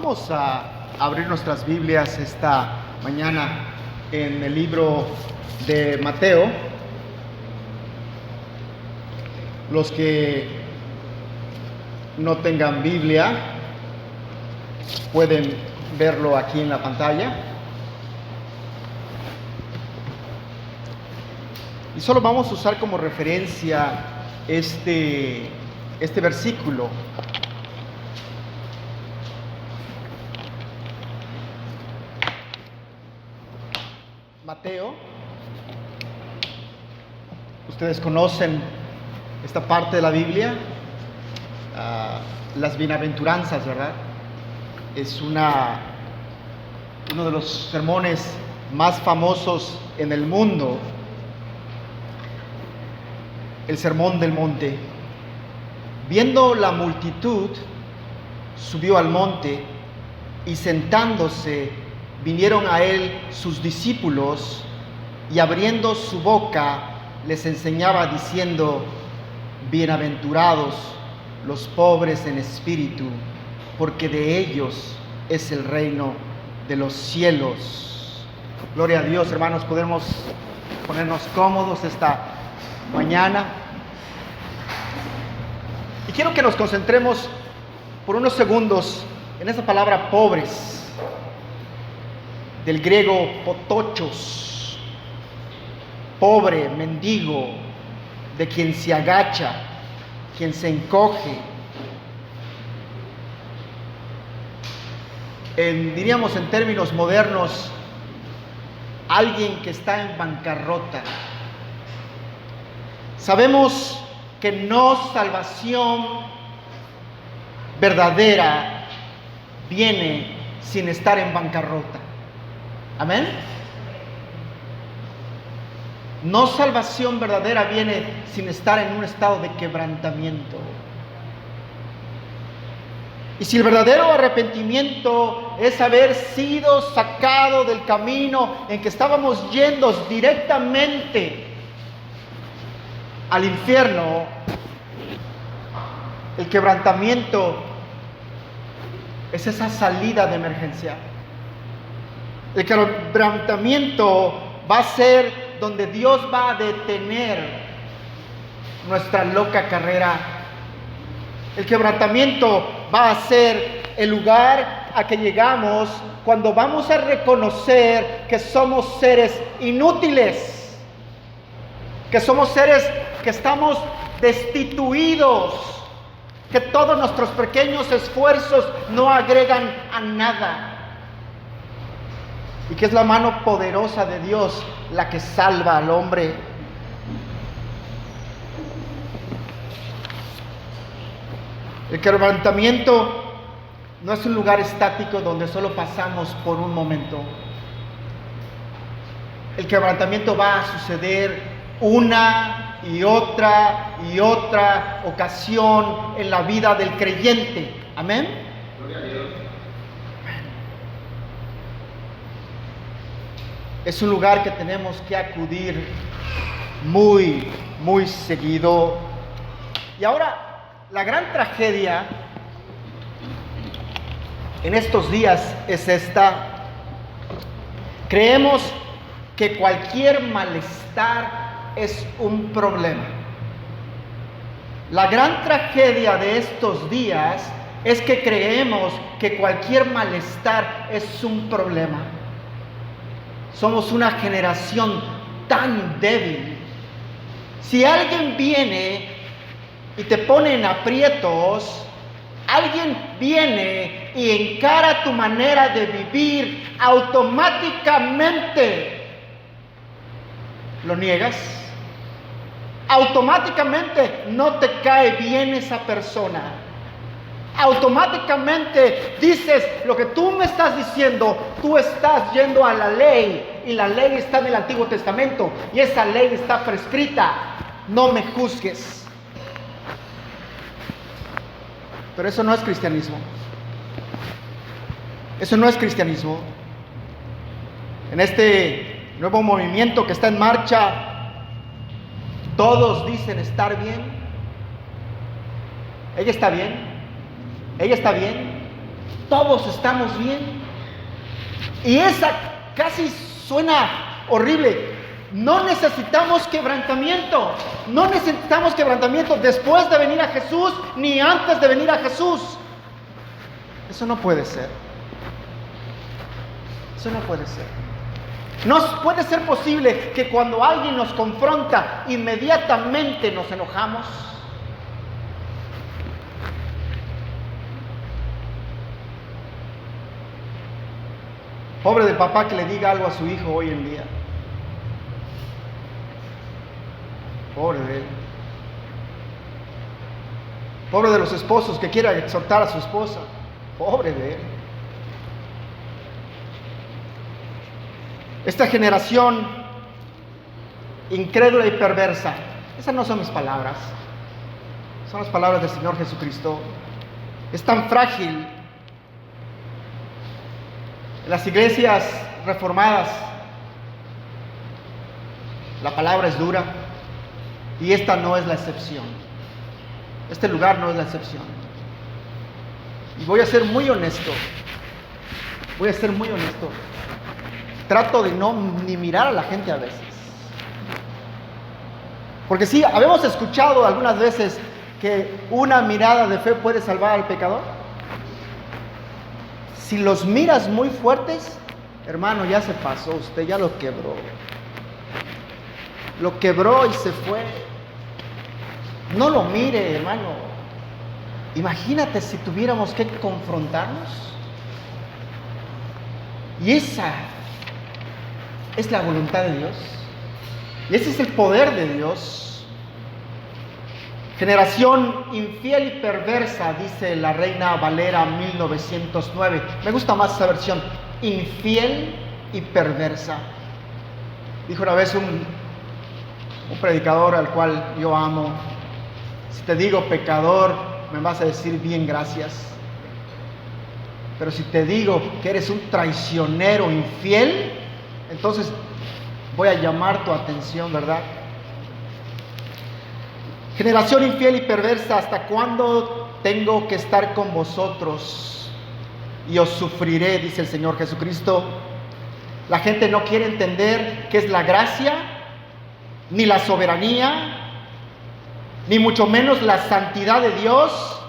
Vamos a abrir nuestras Biblias esta mañana en el libro de Mateo. Los que no tengan Biblia pueden verlo aquí en la pantalla. Y solo vamos a usar como referencia este versículo. Mateo, ustedes conocen esta parte de la Biblia, las bienaventuranzas, ¿verdad? Es uno de los sermones más famosos en el mundo, el Sermón del Monte. Viendo la multitud, subió al monte y sentándose, vinieron a él sus discípulos y abriendo su boca les enseñaba diciendo: bienaventurados los pobres en espíritu, porque de ellos es el reino de los cielos. Gloria a Dios, hermanos. Podemos ponernos cómodos esta mañana. Y quiero que nos concentremos por unos segundos en esa palabra pobres, del griego potochos, pobre, mendigo, de quien se agacha, quien se encoge. Diríamos en términos modernos, alguien que está en bancarrota. Sabemos que no salvación verdadera viene sin estar en bancarrota. Amén. No salvación verdadera viene sin estar en un estado de quebrantamiento. Y si el verdadero arrepentimiento es haber sido sacado del camino en que estábamos yendo directamente al infierno, el quebrantamiento es esa salida de emergencia. El quebrantamiento va a ser donde Dios va a detener nuestra loca carrera. El quebrantamiento va a ser el lugar a que llegamos cuando vamos a reconocer que somos seres inútiles, que somos seres que estamos destituidos, que todos nuestros pequeños esfuerzos no agregan a nada. Y que es la mano poderosa de Dios la que salva al hombre. El quebrantamiento no es un lugar estático donde solo pasamos por un momento. El quebrantamiento va a suceder una y otra ocasión en la vida del creyente. Amén. Gloria a Dios. Es un lugar que tenemos que acudir muy, muy seguido. Y ahora, la gran tragedia en estos días es esta. Creemos que cualquier malestar es un problema. La gran tragedia de estos días es que creemos que cualquier malestar es un problema. Somos una generación tan débil. Si alguien viene y te pone en aprietos, alguien viene y encara tu manera de vivir, automáticamente lo niegas. Automáticamente no te cae bien esa persona. Automáticamente dices: lo que tú me estás diciendo, tú estás yendo a la ley, y la ley está en el Antiguo Testamento y esa ley está prescrita. No me juzgues. Pero eso no es cristianismo. Eso no es cristianismo. En este nuevo movimiento que está en marcha, todos dicen estar bien. Ella está bien. Ella está bien. Todos estamos bien. Y esa casi suena horrible. No necesitamos quebrantamiento. No necesitamos quebrantamiento después de venir a Jesús, ni antes de venir a Jesús. Eso no puede ser. Eso no puede ser. No puede ser posible que cuando alguien nos confronta, inmediatamente nos enojamos. Pobre del papá que le diga algo a su hijo hoy en día. Pobre de él. Pobre de los esposos que quieran exhortar a su esposa. Pobre de él. Esta generación incrédula y perversa. Esas no son mis palabras. Son las palabras del Señor Jesucristo. Es tan frágil. En las iglesias reformadas, la palabra es dura. Y esta no es la excepción. Este lugar no es la excepción. Y voy a ser muy honesto. Voy a ser muy honesto. Trato de no ni mirar a la gente a veces. Porque sí, habemos escuchado algunas veces que una mirada de fe puede salvar al pecador. Si los miras muy fuertes, hermano, ya se pasó, usted ya lo quebró. Lo quebró y se fue. No lo mire, hermano. Imagínate si tuviéramos que confrontarnos. Y esa es la voluntad de Dios. Y ese es el poder de Dios. Generación infiel y perversa, dice la Reina Valera 1909. Me gusta más esa versión. Infiel y perversa. Dijo una vez un predicador al cual yo amo: si te digo pecador, me vas a decir bien, gracias. Pero si te digo que eres un traicionero infiel, entonces voy a llamar tu atención, ¿verdad? Generación infiel y perversa, ¿hasta cuándo tengo que estar con vosotros? Y os sufriré, dice el Señor Jesucristo. La gente no quiere entender qué es la gracia, ni la soberanía, ni mucho menos la santidad de Dios,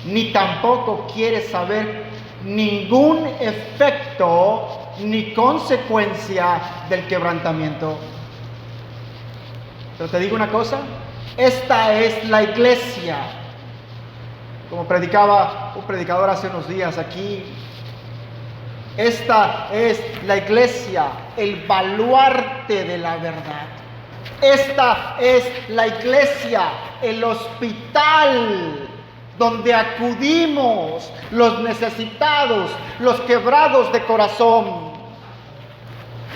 ni tampoco quiere saber ningún efecto ni consecuencia del quebrantamiento. Pero te digo una cosa, esta es la iglesia. Como predicaba un predicador hace unos días aquí, esta es la iglesia, el baluarte de la verdad. Esta es la iglesia, el hospital donde acudimos los necesitados, los quebrados de corazón.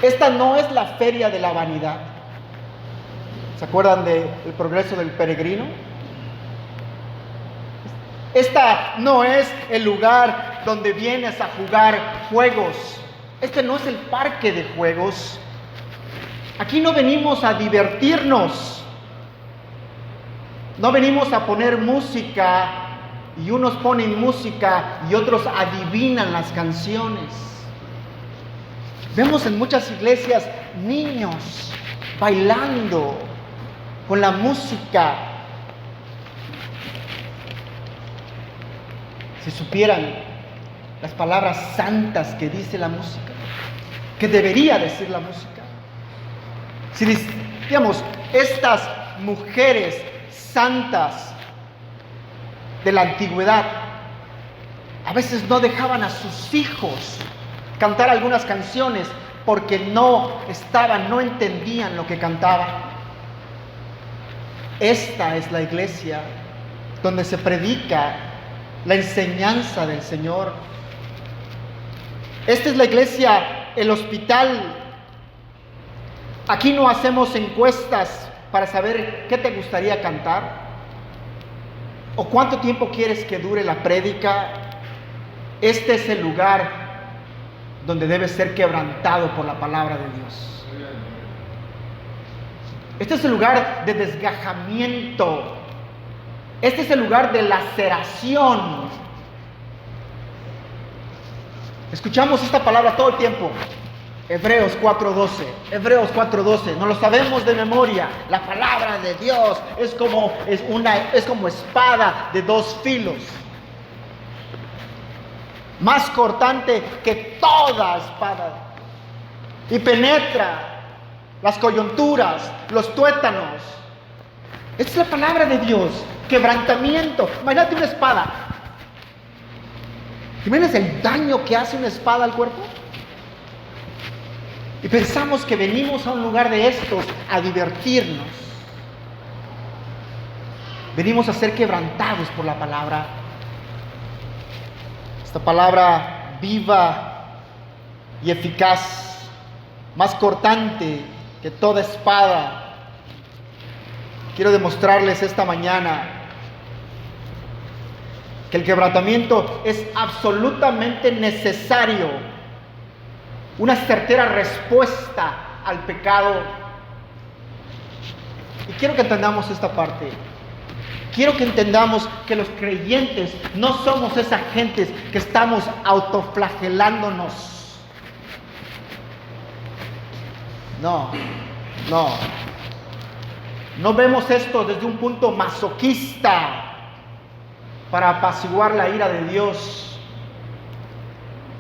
Esta no es la feria de la vanidad. ¿Se acuerdan del progreso del peregrino? Esta no es el lugar donde vienes a jugar juegos. Este no es el parque de juegos. Aquí no venimos a divertirnos. No venimos a poner música y unos ponen música y otros adivinan las canciones. Vemos en muchas iglesias niños bailando con la música. Si supieran las palabras santas que dice la música, que debería decir la música. Si digamos, estas mujeres santas de la antigüedad a veces no dejaban a sus hijos cantar algunas canciones porque no entendían lo que cantaban. Esta es la iglesia donde se predica la enseñanza del Señor. Esta es la iglesia, el hospital. Aquí no hacemos encuestas para saber qué te gustaría cantar o cuánto tiempo quieres que dure la prédica. Este es el lugar donde debes ser quebrantado por la palabra de Dios. Este es el lugar de desgajamiento. Este es el lugar de laceración. Escuchamos esta palabra todo el tiempo. Hebreos 4:12. Hebreos 4:12. No lo sabemos de memoria. La palabra de Dios es como espada de dos filos. Más cortante que toda espada. Y penetra las coyunturas, los tuétanos. Esta es la palabra de Dios. Quebrantamiento. Imagínate una espada. ¿Te imaginas el daño que hace una espada al cuerpo? Y pensamos que venimos a un lugar de estos a divertirnos. Venimos a ser quebrantados por la palabra. Esta palabra viva y eficaz, más cortante que toda espada. Quiero demostrarles esta mañana que el quebrantamiento es absolutamente necesario. Una certera respuesta al pecado. Y quiero que entendamos esta parte. Quiero que entendamos que los creyentes no somos esas gentes que estamos autoflagelándonos. No. No vemos esto desde un punto masoquista para apaciguar la ira de Dios.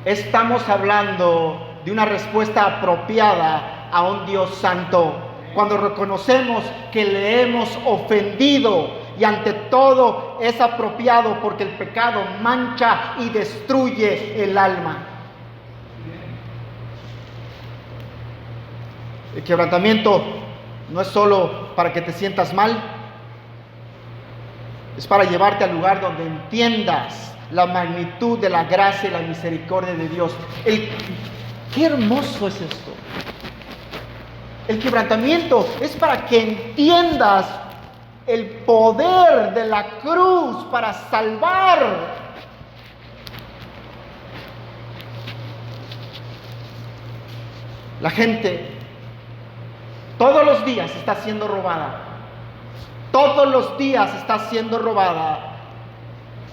Estamos hablando de una respuesta apropiada a un Dios santo. Cuando reconocemos que le hemos ofendido y ante todo es apropiado porque el pecado mancha y destruye el alma. El quebrantamiento no es solo para que te sientas mal, es para llevarte al lugar donde entiendas la magnitud de la gracia y la misericordia de Dios. ¡Qué hermoso es esto! El quebrantamiento es para que entiendas el poder de la cruz para salvar. La gente todos los días está siendo robada. Todos los días está siendo robada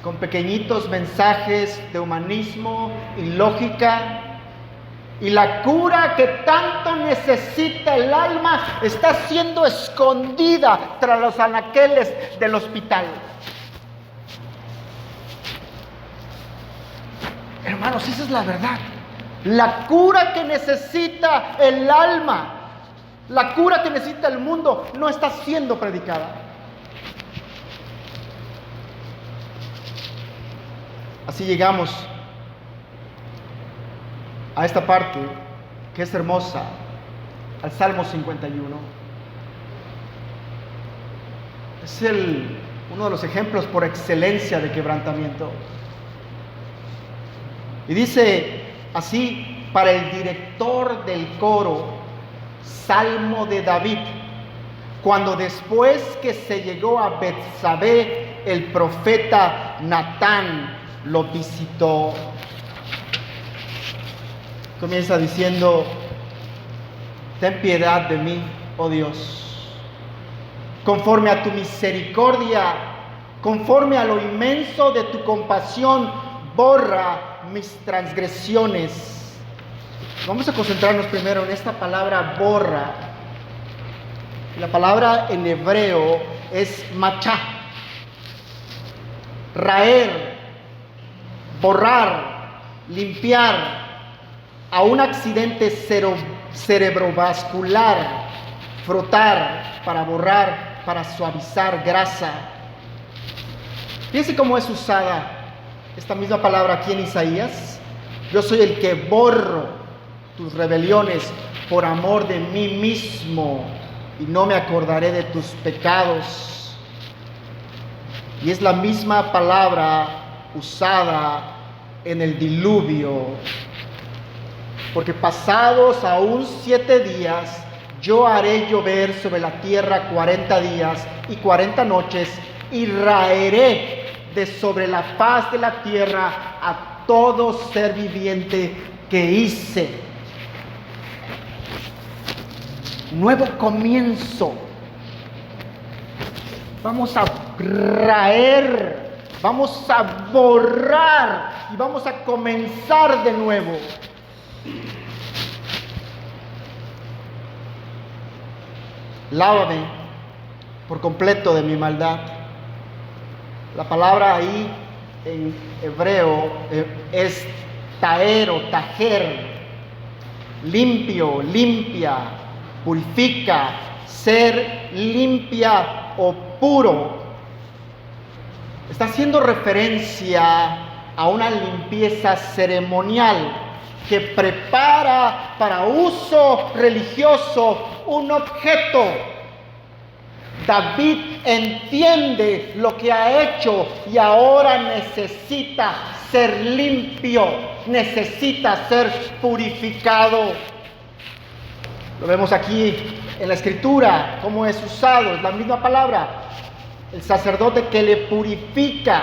con pequeñitos mensajes de humanismo y lógica. Y la cura que tanto necesita el alma está siendo escondida tras los anaqueles del hospital. Hermanos, esa es la verdad. La cura que necesita el alma, la cura que necesita el mundo, no está siendo predicada. Así llegamos a esta parte que es hermosa, al Salmo 51. Es uno de los ejemplos por excelencia de quebrantamiento. Y dice así, para el director del coro, Salmo de David, cuando después que se llegó a Betsabé, el profeta Natán lo visitó. Comienza diciendo: ten piedad de mí, oh Dios, conforme a tu misericordia, conforme a lo inmenso de tu compasión, borra mis transgresiones. Vamos a concentrarnos primero en esta palabra borra. La palabra en hebreo es machá, raer, borrar, limpiar. A un accidente cerebrovascular, frotar para borrar, para suavizar grasa. Fíjense cómo es usada esta misma palabra aquí en Isaías. Yo soy el que borro tus rebeliones por amor de mí mismo y no me acordaré de tus pecados. Y es la misma palabra usada en el diluvio. Porque pasados aún 7 días, yo haré llover sobre la tierra 40 días y 40 noches, y raeré de sobre la faz de la tierra a todo ser viviente que hice. Nuevo comienzo. Vamos a raer, vamos a borrar y vamos a comenzar de nuevo. Lávame por completo de mi maldad. La palabra ahí en hebreo es taer o tajer, limpio, limpia, purifica, ser limpia o puro. Está haciendo referencia a una limpieza ceremonial que prepara para uso religioso un objeto. David entiende lo que ha hecho y ahora necesita ser limpio, necesita ser purificado. Lo vemos aquí en la Escritura, cómo es usado, es la misma palabra. El sacerdote que le purifica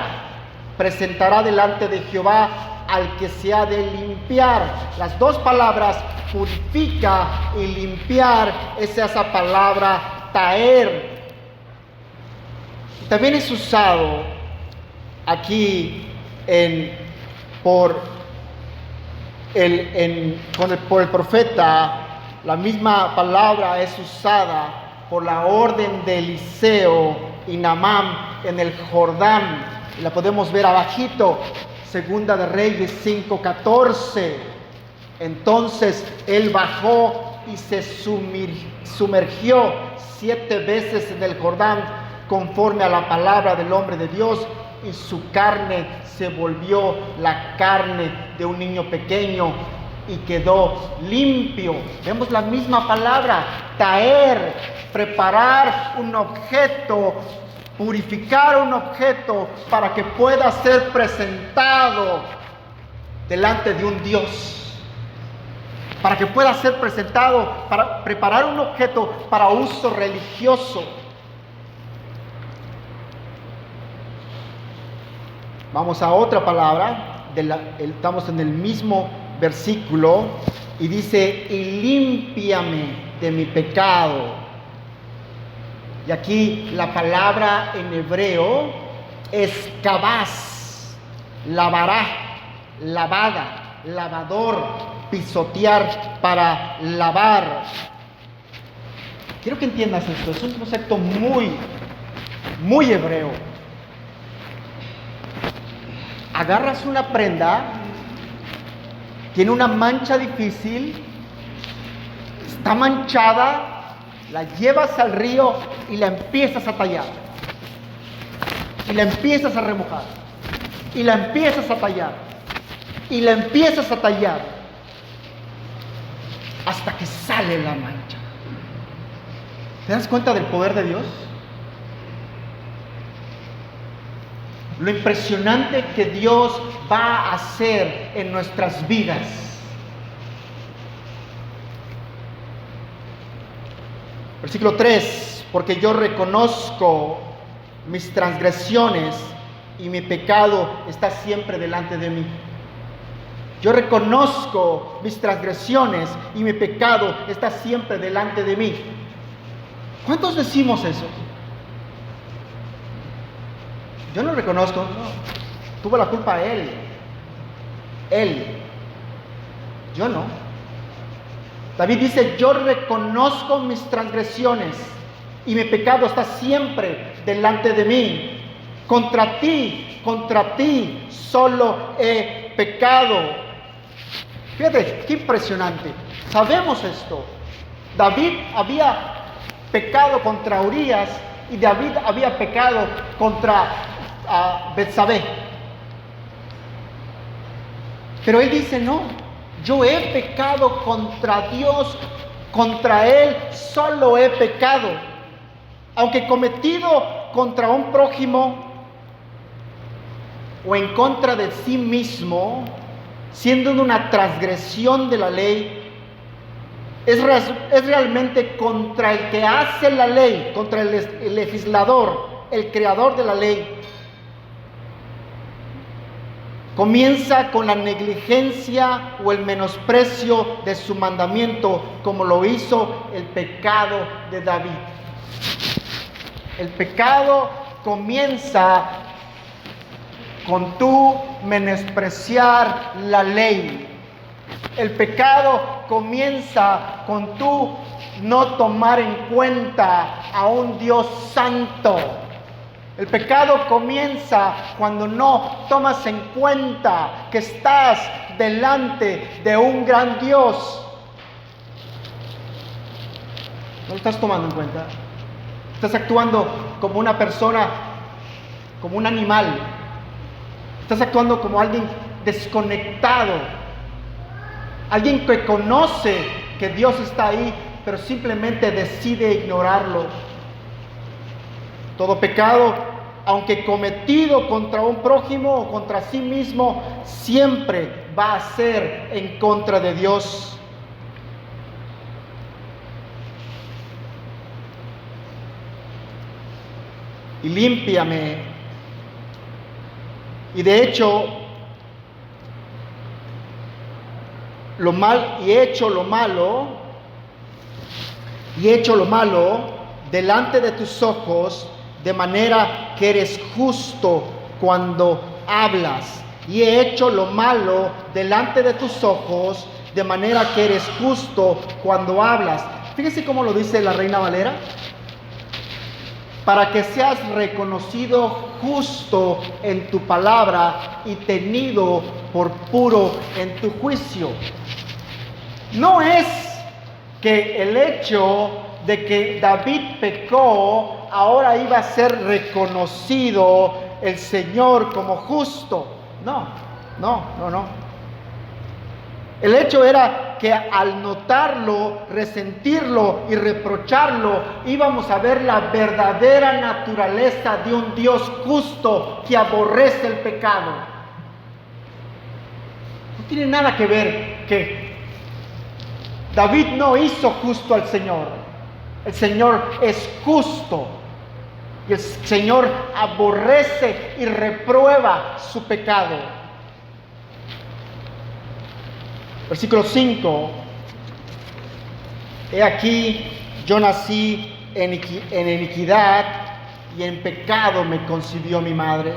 presentará delante de Jehová al que se ha de limpiar. Las dos palabras, purifica y limpiar, es esa palabra taer. También es usado aquí por el profeta. La misma palabra es usada por la orden de Eliseo y Naamán en el Jordán. La podemos ver abajito, Segunda de Reyes 5:14. Entonces él bajó y se sumergió 7 veces en el Jordán, conforme a la palabra del hombre de Dios, y su carne se volvió la carne de un niño pequeño y quedó limpio. Vemos la misma palabra, taer, preparar un objeto, purificar un objeto para que pueda ser presentado delante de un Dios, para que pueda ser presentado, para preparar un objeto para uso religioso. Vamos a otra palabra, estamos en el mismo versículo y dice, y límpiame de mi pecado. Y aquí la palabra en hebreo es kabaz, lavará, lavada, lavador, pisotear para lavar. Quiero que entiendas esto, es un concepto muy, muy hebreo. Agarras una prenda, tiene una mancha difícil, está manchada, la llevas al río y la empiezas a tallar. Y la empiezas a remojar. Y la empiezas a tallar. Y la empiezas a tallar. Hasta que sale la mancha. ¿Te das cuenta del poder de Dios? Lo impresionante que Dios va a hacer en nuestras vidas. Versículo 3, porque yo reconozco mis transgresiones y mi pecado está siempre delante de mí. Yo reconozco mis transgresiones y mi pecado está siempre delante de mí. ¿Cuántos decimos eso? Yo no reconozco, no. Tuvo la culpa él. Yo no. David dice, yo reconozco mis transgresiones y mi pecado está siempre delante de mí. Contra ti solo he pecado. Fíjate, qué impresionante. Sabemos esto. David había pecado contra Urías y David había pecado contra Betsabé. Pero él dice, no, yo he pecado contra Dios, contra Él solo he pecado. Aunque cometido contra un prójimo o en contra de sí mismo, siendo una transgresión de la ley, es realmente contra el que hace la ley, contra el legislador, el creador de la ley. Comienza con la negligencia o el menosprecio de su mandamiento, como lo hizo el pecado de David. El pecado comienza con tu menospreciar la ley. El pecado comienza con tu no tomar en cuenta a un Dios santo. El pecado comienza cuando no tomas en cuenta que estás delante de un gran Dios. No lo estás tomando en cuenta. Estás actuando como una persona, como un animal. Estás actuando como alguien desconectado. Alguien que conoce que Dios está ahí, pero simplemente decide ignorarlo. Todo pecado, aunque cometido contra un prójimo o contra sí mismo, siempre va a ser en contra de Dios. Y límpiame. Y de hecho, he hecho lo malo delante de tus ojos, de manera que eres justo cuando hablas. Y he hecho lo malo delante de tus ojos, de manera que eres justo cuando hablas. Fíjense cómo lo dice la Reina Valera. Para que seas reconocido justo en tu palabra y tenido por puro en tu juicio. No es que el hecho de que David pecó, ahora iba a ser reconocido el Señor como justo. No. El hecho era que al notarlo, resentirlo y reprocharlo, íbamos a ver la verdadera naturaleza de un Dios justo que aborrece el pecado. No tiene nada que ver que David no hizo justo al Señor. El Señor es justo. Y el Señor aborrece y reprueba su pecado. Versículo 5. He aquí, yo nací en iniquidad y en pecado me concibió mi madre.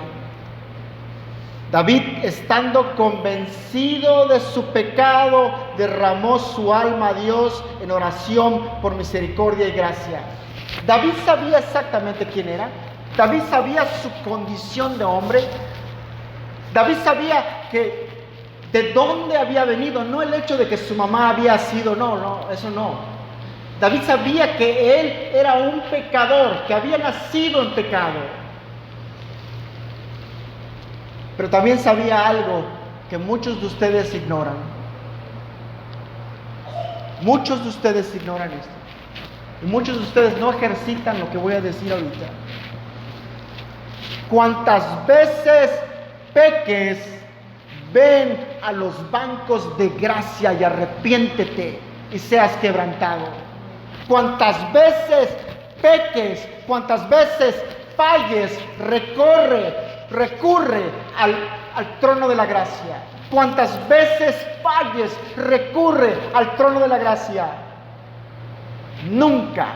David, estando convencido de su pecado, derramó su alma a Dios en oración por misericordia y gracia. David sabía exactamente quién era. David sabía su condición de hombre. David sabía que de dónde había venido, no el hecho de que su mamá había sido, eso no. David sabía que él era un pecador, que había nacido en pecado. Pero también sabía algo que muchos de ustedes ignoran. Muchos de ustedes ignoran esto. Y muchos de ustedes no ejercitan lo que voy a decir ahorita. Cuantas veces peques, ven a los bancos de gracia y arrepiéntete y seas quebrantado. Cuantas veces peques, cuantas veces falles, recurre al trono de la gracia. Cuantas veces falles, recurre al trono de la gracia. Nunca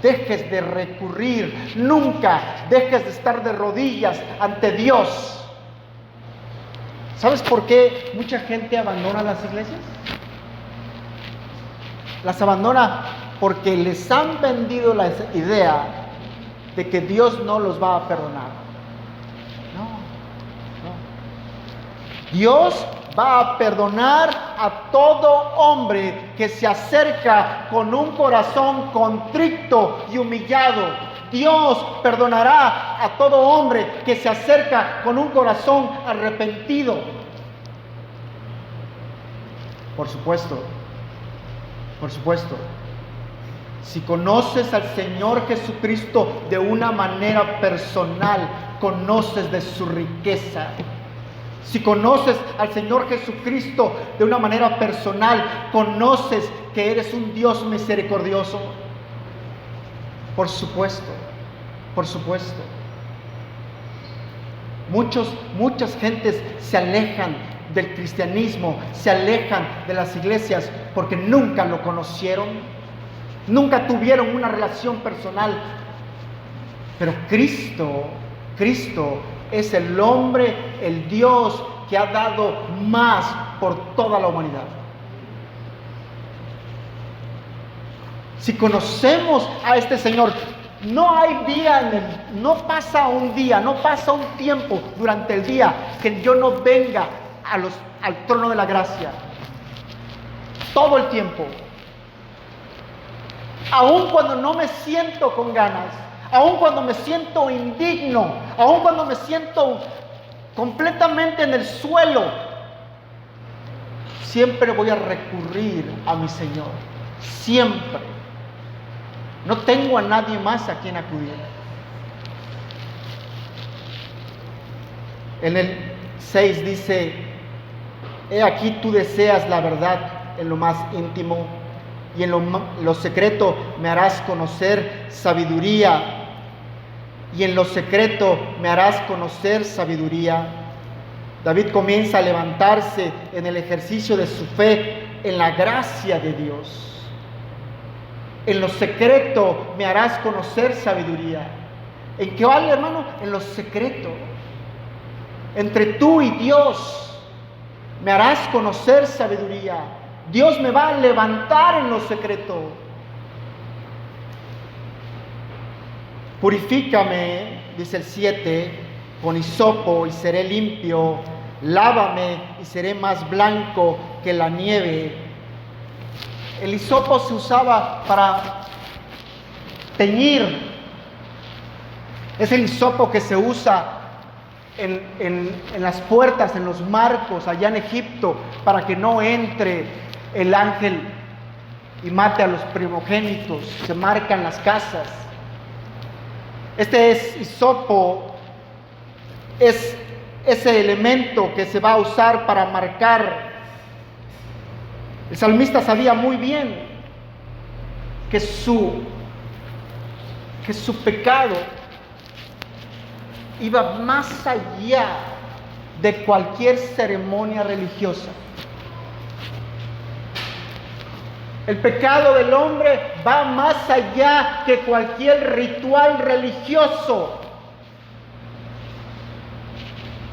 dejes de recurrir, nunca dejes de estar de rodillas ante Dios. ¿Sabes por qué mucha gente abandona las iglesias? Las abandona porque les han vendido la idea de que Dios no los va a perdonar. No. Dios va a perdonar a todo hombre que se acerca con un corazón contrito y humillado. Dios perdonará a todo hombre que se acerca con un corazón arrepentido. Por supuesto. Si conoces al Señor Jesucristo de una manera personal, conoces de su riqueza. Si conoces al Señor Jesucristo de una manera personal, conoces que eres un Dios misericordioso. Por supuesto. Muchas gentes se alejan del cristianismo, se alejan de las iglesias porque nunca lo conocieron, nunca tuvieron una relación personal. Pero Cristo es el hombre, el Dios que ha dado más por toda la humanidad. Si conocemos a este Señor, no hay día, no pasa un día, no pasa un tiempo durante el día que yo no venga al trono de la gracia. Todo el tiempo. Aun cuando no me siento con ganas, aun cuando me siento indigno, aun cuando me siento completamente en el suelo, siempre voy a recurrir a mi Señor. Siempre. No tengo a nadie más a quien acudir. En el 6 dice: he aquí tú deseas la verdad en lo más íntimo, y en lo secreto me harás conocer sabiduría. Y en lo secreto me harás conocer sabiduría. David comienza a levantarse en el ejercicio de su fe en la gracia de Dios. En lo secreto me harás conocer sabiduría. ¿En qué vale, hermano? En lo secreto. Entre tú y Dios me harás conocer sabiduría. Dios me va a levantar en lo secreto. Purifícame, dice el 7, con hisopo y seré limpio. Lávame y seré más blanco que la nieve. El hisopo se usaba para teñir. Es el hisopo que se usa en las puertas, en los marcos allá en Egipto, para que no entre el ángel y mate a los primogénitos. Se marcan las casas. Este hisopo es ese elemento que se va a usar para marcar. El salmista sabía muy bien que su pecado iba más allá de cualquier ceremonia religiosa. El pecado del hombre va más allá que cualquier ritual religioso.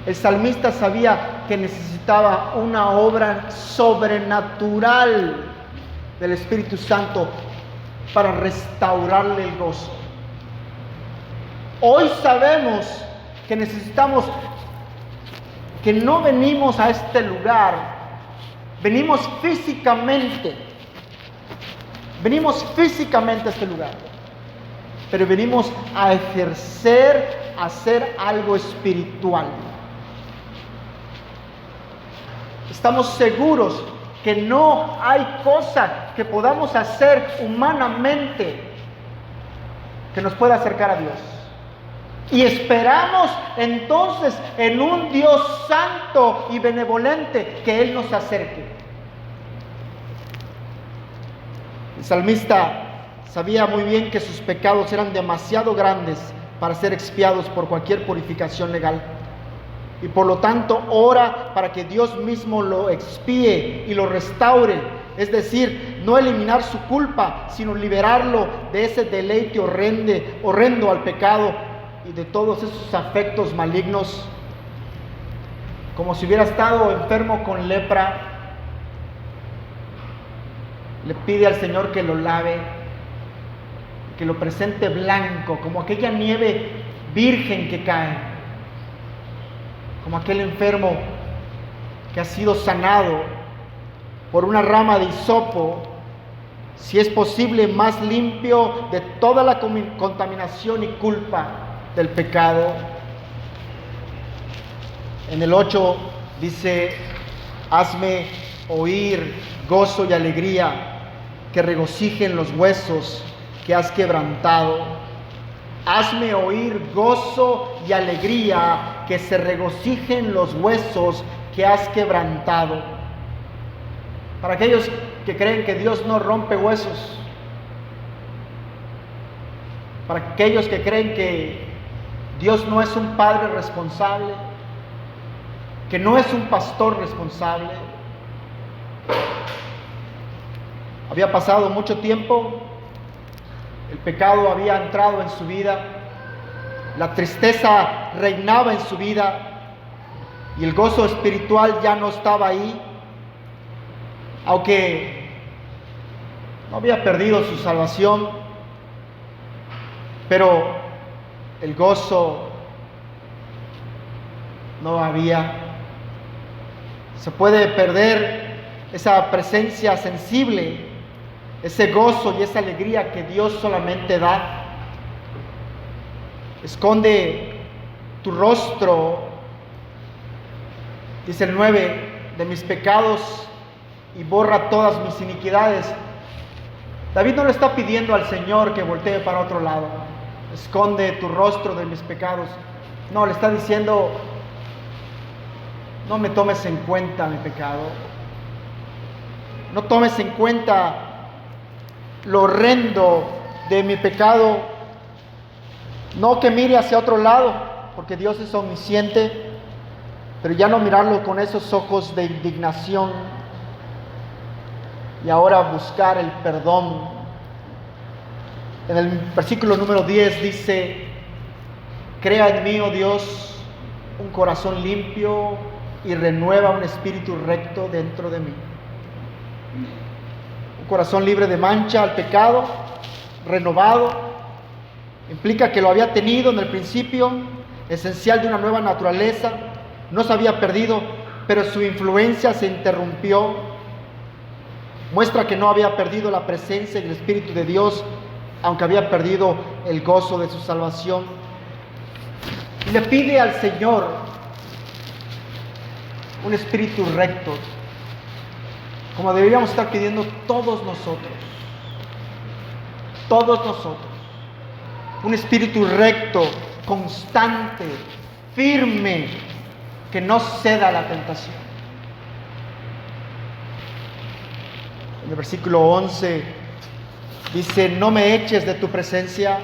El salmista sabía que necesitaba una obra sobrenatural del Espíritu Santo para restaurarle el gozo. Hoy sabemos que necesitamos, que no venimos a este lugar, venimos físicamente a este lugar, pero venimos a ejercer, a hacer algo espiritual. Estamos seguros que no hay cosa que podamos hacer humanamente que nos pueda acercar a Dios. Y esperamos entonces en un Dios santo y benevolente que Él nos acerque. El salmista sabía muy bien que sus pecados eran demasiado grandes para ser expiados por cualquier purificación legal. Y por lo tanto ora para que Dios mismo lo expíe y lo restaure. Es decir, no eliminar su culpa, sino liberarlo de ese deleite horrendo al pecado y de todos esos afectos malignos. Como si hubiera estado enfermo con lepra, le pide al Señor que lo lave, que lo presente blanco, como aquella nieve virgen que cae. Como aquel enfermo que ha sido sanado por una rama de hisopo, si es posible, más limpio de toda la contaminación y culpa del pecado. En el 8 dice: hazme oír gozo y alegría, que regocijen los huesos que has quebrantado. Hazme oír gozo y alegría, que se regocijen los huesos que has quebrantado. Para aquellos que creen que Dios no rompe huesos, para aquellos que creen que Dios no es un padre responsable, que no es un pastor responsable. Había pasado mucho tiempo, el pecado había entrado en su vida, La tristeza reinaba en su vida y el gozo espiritual ya no estaba ahí, aunque no había perdido su salvación, pero el gozo no había. Se puede perder esa presencia sensible, ese gozo y esa alegría que Dios solamente da. Esconde tu rostro, dice el 9, de mis pecados y borra todas mis iniquidades. David no le está pidiendo al Señor que voltee para otro lado. Esconde tu rostro de mis pecados. No, le está diciendo, no me tomes en cuenta mi pecado. No tomes en cuenta lo horrendo de mi pecado. No que mire hacia otro lado, porque Dios es omnisciente, pero ya no mirarlo con esos ojos de indignación y ahora buscar el perdón. En el versículo número 10 dice, crea en mí, oh Dios, un corazón limpio y renueva un espíritu recto dentro de mí. Un corazón libre de mancha al pecado, renovado. Implica que lo había tenido en el principio, esencial de una nueva naturaleza, no se había perdido, pero su influencia se interrumpió. Muestra que no había perdido la presencia y el Espíritu de Dios, aunque había perdido el gozo de su salvación. Y le pide al Señor un espíritu recto, como deberíamos estar pidiendo todos nosotros. Todos nosotros. Un espíritu recto, constante, firme, que no ceda a la tentación. En el versículo 11 dice, no me eches de tu presencia,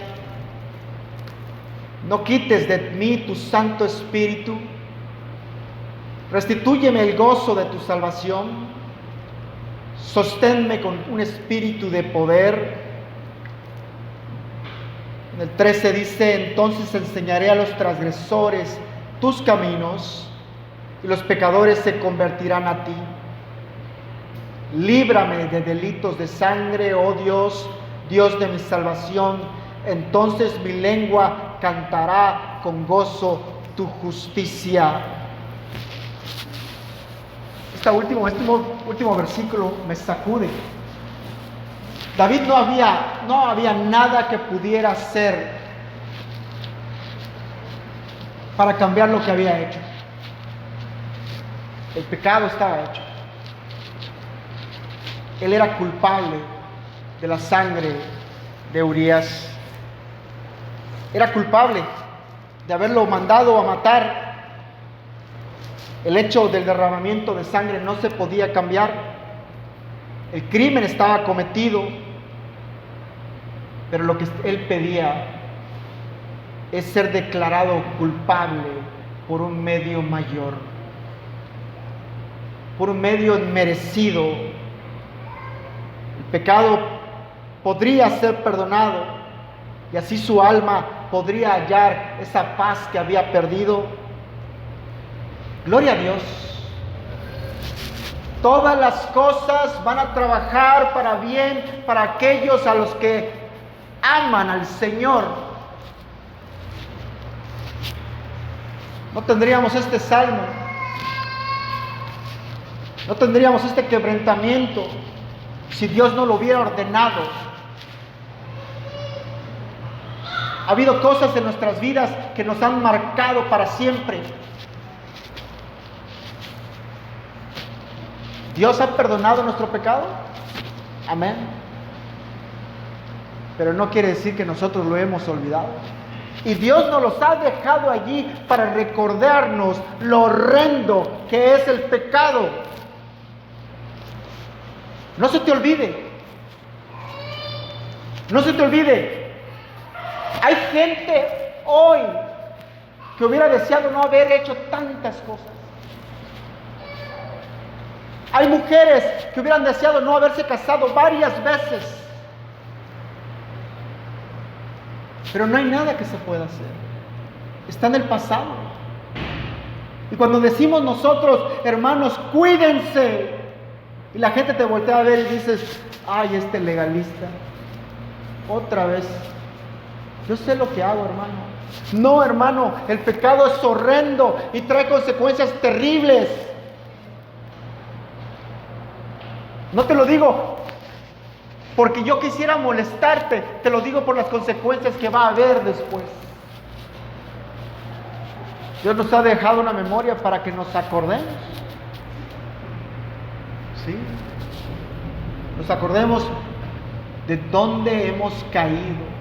no quites de mí tu Santo Espíritu, restitúyeme el gozo de tu salvación, sosténme con un espíritu de poder. En el 13 dice, entonces enseñaré a los transgresores tus caminos y los pecadores se convertirán a ti. Líbrame de delitos de sangre, oh Dios, Dios de mi salvación. Entonces mi lengua cantará con gozo tu justicia. Este último versículo me sacude. David no había nada que pudiera hacer para cambiar lo que había hecho. El pecado estaba hecho. Él era culpable de la sangre de Urías. Era culpable de haberlo mandado a matar. El hecho del derramamiento de sangre no se podía cambiar. El crimen estaba cometido, pero lo que él pedía es ser declarado culpable por un medio mayor, por un medio merecido. El pecado podría ser perdonado y así su alma podría hallar esa paz que había perdido. Gloria a Dios. Todas las cosas van a trabajar para bien para aquellos a los que aman al Señor. No tendríamos este salmo, no tendríamos este quebrantamiento si Dios no lo hubiera ordenado. Ha habido cosas en nuestras vidas que nos han marcado para siempre. ¿Dios ha perdonado nuestro pecado? Amén. Pero no quiere decir que nosotros lo hemos olvidado. Y Dios nos los ha dejado allí para recordarnos lo horrendo que es el pecado. No se te olvide. No se te olvide. Hay gente hoy que hubiera deseado no haber hecho tantas cosas. Hay mujeres que hubieran deseado no haberse casado varias veces. Pero no hay nada que se pueda hacer. está en el pasado. Y cuando decimos nosotros, hermanos, cuídense, y la gente te voltea a ver y dices, ay, este legalista, otra vez, yo sé lo que hago, hermano. No, hermano, el pecado es horrendo y trae consecuencias terribles. No te lo digo porque yo quisiera molestarte, te lo digo por las consecuencias que va a haber después. Dios nos ha dejado una memoria para que nos acordemos. ¿Sí? Nos acordemos de dónde hemos caído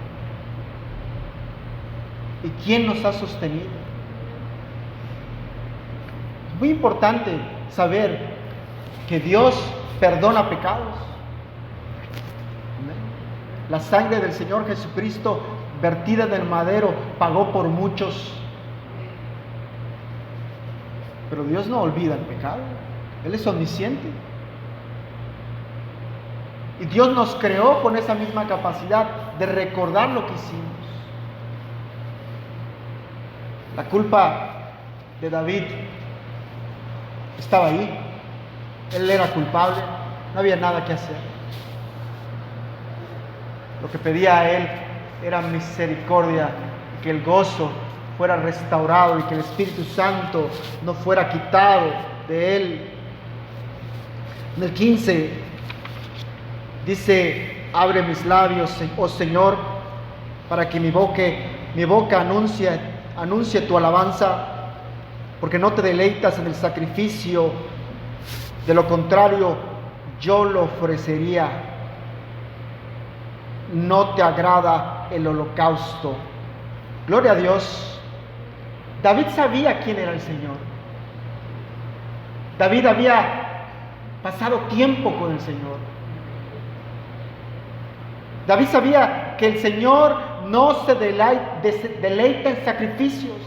y quién nos ha sostenido. Es muy importante saber que Dios perdona pecados. La sangre del Señor Jesucristo vertida del madero pagó por muchos. Pero Dios no olvida el pecado. Él es omnisciente. Y Dios nos creó con esa misma capacidad de recordar lo que hicimos. La culpa de David estaba ahí. Él era culpable. No había nada que hacer. Lo que pedía a él era misericordia, que el gozo fuera restaurado y que el Espíritu Santo no fuera quitado de él. En el 15 dice, abre mis labios, oh Señor, para que mi boca anuncie tu alabanza, porque no te deleitas en el sacrificio, de lo contrario yo lo ofrecería. No te agrada el holocausto. Gloria a Dios. David sabía quién era el Señor. David había pasado tiempo con el Señor. David sabía que el Señor no se deleita en sacrificios.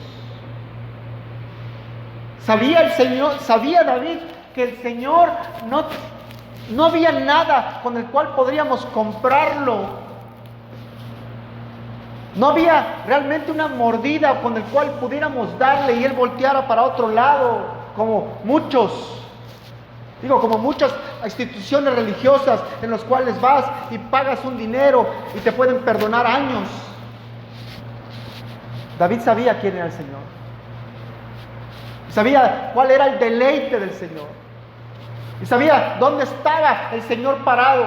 Sabía David que el Señor no había nada con el cual podríamos comprarlo. No había realmente una mordida con el cual pudiéramos darle y él volteara para otro lado, como muchas instituciones religiosas en las cuales vas y pagas un dinero y te pueden perdonar años. David sabía quién era el Señor. Sabía cuál era el deleite del Señor. Y sabía dónde estaba el Señor parado.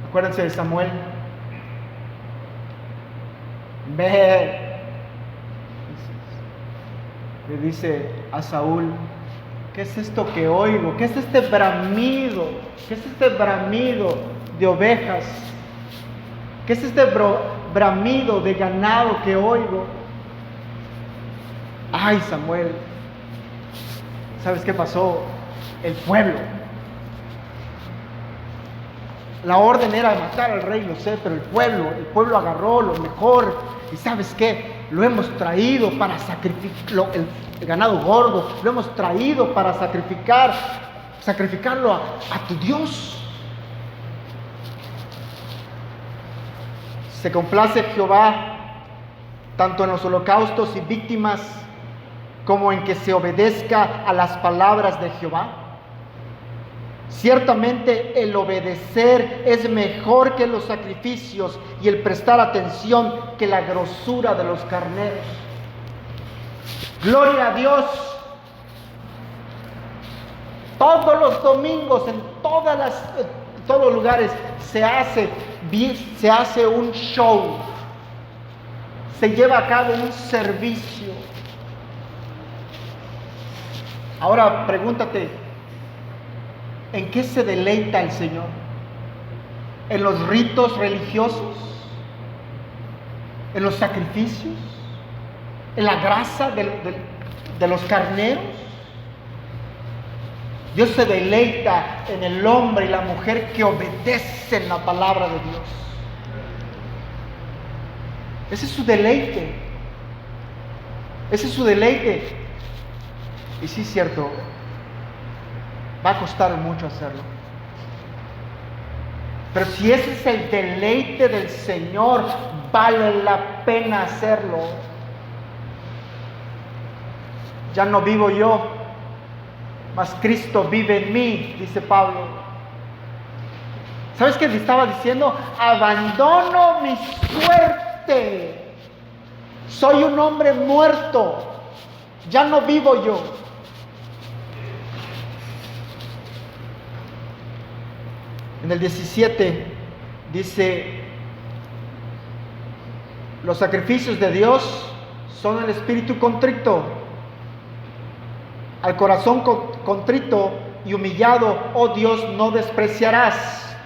Acuérdense de Samuel. Le dice a Saúl, ¿qué es esto que oigo? ¿Qué es este bramido? ¿Qué es este bramido de ovejas? ¿Qué es este bramido de ganado que oigo? Ay, Samuel, ¿sabes qué pasó? El pueblo. La orden era matar al rey, lo sé, pero el pueblo agarró lo mejor. ¿Y sabes qué? Lo hemos traído para sacrificar, el ganado gordo, lo hemos traído para sacrificarlo a tu Dios. Se complace Jehová tanto en los holocaustos y víctimas como en que se obedezca a las palabras de Jehová. Ciertamente el obedecer es mejor que los sacrificios y el prestar atención que la grosura de los carneros. Gloria a Dios. Todos los domingos en todos los lugares se hace un show. Se lleva a cabo un servicio. Ahora pregúntate, ¿en qué se deleita el Señor? ¿En los ritos religiosos? ¿En los sacrificios? ¿En la grasa de los carneros? Dios se deleita en el hombre y la mujer que obedecen la palabra de Dios. Ese es su deleite. Ese es su deleite. Y sí, es cierto, va a costar mucho hacerlo. Pero si ese es el deleite del Señor, vale la pena hacerlo. Ya no vivo yo, mas Cristo vive en mí, dice Pablo. ¿Sabes qué le estaba diciendo? Abandono mi suerte. Soy un hombre muerto. Ya no vivo yo. En el 17 dice: los sacrificios de Dios son el espíritu contrito. Al corazón contrito y humillado, oh Dios, no despreciarás.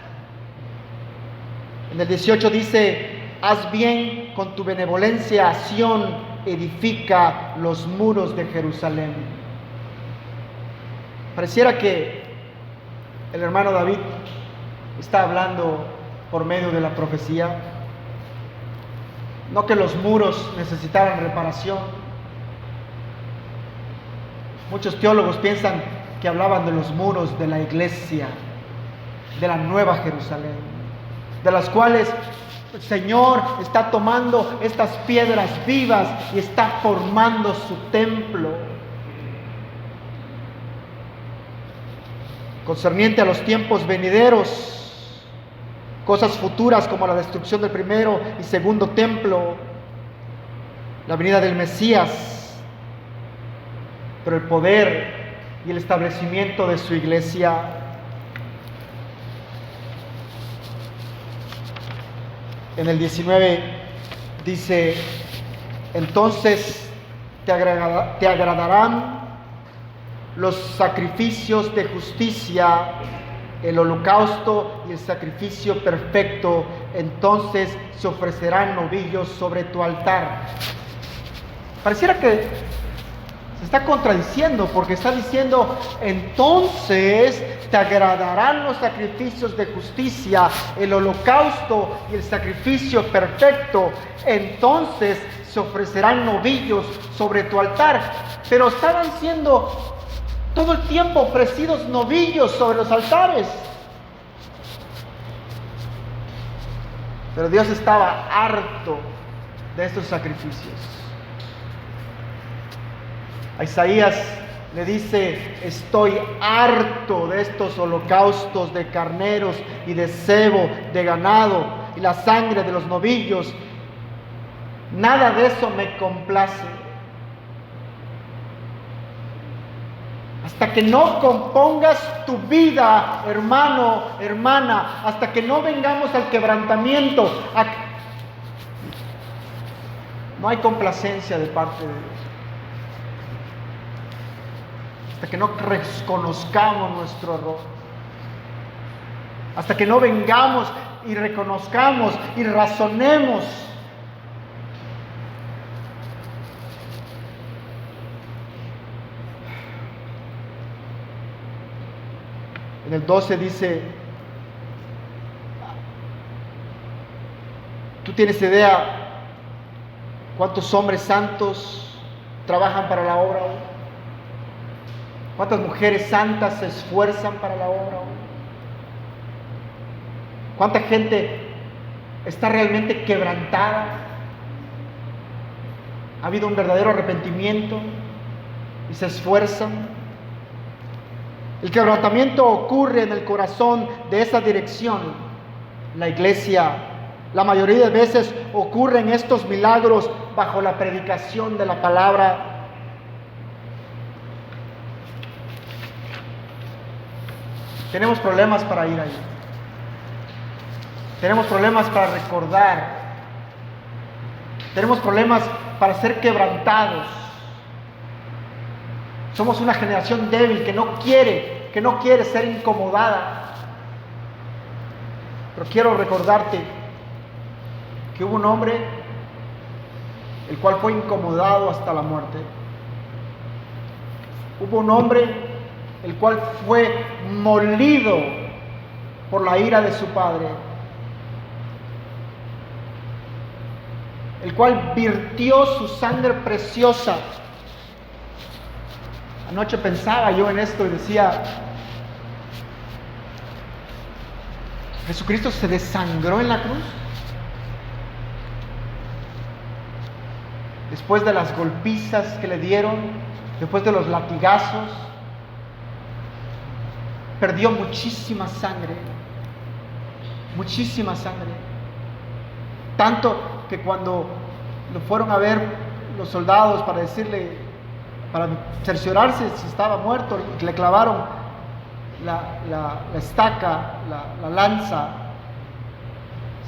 En el 18 dice: haz bien con tu benevolencia a Sión, edifica los muros de Jerusalén. Pareciera que el hermano David está hablando por medio de la profecía. No que los muros necesitaran reparación. Muchos teólogos piensan que hablaban de los muros de la iglesia, de la nueva Jerusalén, de las cuales el Señor está tomando estas piedras vivas y está formando su templo. Concerniente a los tiempos venideros, cosas futuras como la destrucción del primero y segundo templo, la venida del Mesías, pero el poder y el establecimiento de su iglesia. En el 19 dice: entonces te agradarán los sacrificios de justicia, el holocausto y el sacrificio perfecto, entonces se ofrecerán novillos sobre tu altar. Pareciera que se está contradiciendo, porque está diciendo: entonces te agradarán los sacrificios de justicia, el holocausto y el sacrificio perfecto, entonces se ofrecerán novillos sobre tu altar. Pero estaban siendo todo el tiempo ofrecidos novillos sobre los altares. Pero Dios estaba harto de estos sacrificios. A Isaías le dice: estoy harto de estos holocaustos de carneros y de cebo de ganado y la sangre de los novillos. Nada de eso me complace. Hasta que no compongas tu vida, hermano, hermana, hasta que no vengamos al quebrantamiento, no hay complacencia de parte de Dios. Hasta que no reconozcamos nuestro error, hasta que no vengamos y reconozcamos y razonemos. En el 12 dice: ¿tú tienes idea cuántos hombres santos trabajan para la obra hoy? ¿Cuántas mujeres santas se esfuerzan para la obra hoy? ¿Cuánta gente está realmente quebrantada? ¿Ha habido un verdadero arrepentimiento y se esfuerzan? El quebrantamiento ocurre en el corazón de esa dirección. La iglesia, la mayoría de veces, ocurren estos milagros bajo la predicación de la palabra. Tenemos problemas para ir allí. Tenemos problemas para recordar. Tenemos problemas para ser quebrantados. Somos una generación débil que no quiere ser incomodada. Pero quiero recordarte que hubo un hombre el cual fue incomodado hasta la muerte. Hubo un hombre el cual fue molido por la ira de su padre, el cual virtió su sangre preciosa. Anoche pensaba yo en esto y decía: Jesucristo se desangró en la cruz. Después de las golpizas que le dieron, después de los latigazos, perdió muchísima sangre. Muchísima sangre. Tanto que cuando lo fueron a ver los soldados para decirle, para cerciorarse si estaba muerto, le clavaron la estaca, la lanza,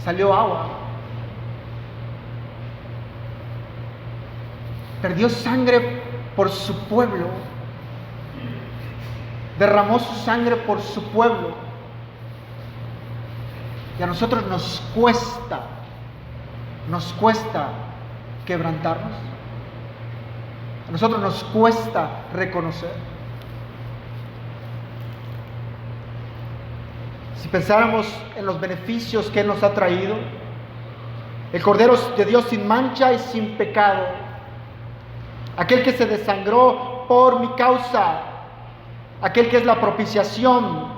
salió agua. Perdió sangre por su pueblo. Derramó su sangre por su pueblo. Y a nosotros nos cuesta quebrantarnos. A nosotros nos cuesta reconocer. Si pensáramos en los beneficios que Él nos ha traído, el Cordero de Dios sin mancha y sin pecado, aquel que se desangró por mi causa, aquel que es la propiciación,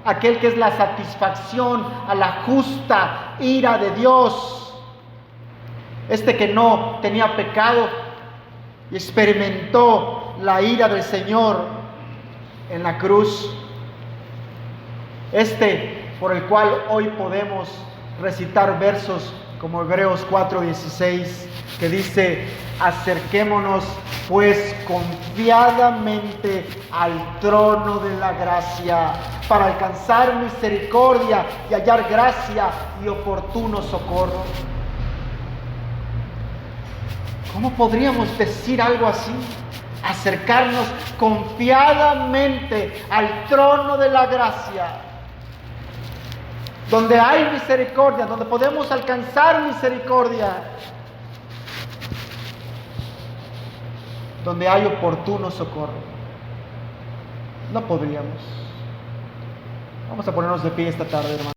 aquel que es la satisfacción a la justa ira de Dios, este que no tenía pecado y experimentó la ira del Señor en la cruz, este por el cual hoy podemos recitar versos como Hebreos 4:16, que dice: acerquémonos pues confiadamente al trono de la gracia para alcanzar misericordia y hallar gracia y oportuno socorro. ¿Cómo podríamos decir algo así? Acercarnos confiadamente al trono de la gracia, donde hay misericordia, donde podemos alcanzar misericordia, donde hay oportuno socorro. No podríamos. Vamos a ponernos de pie esta tarde, hermano.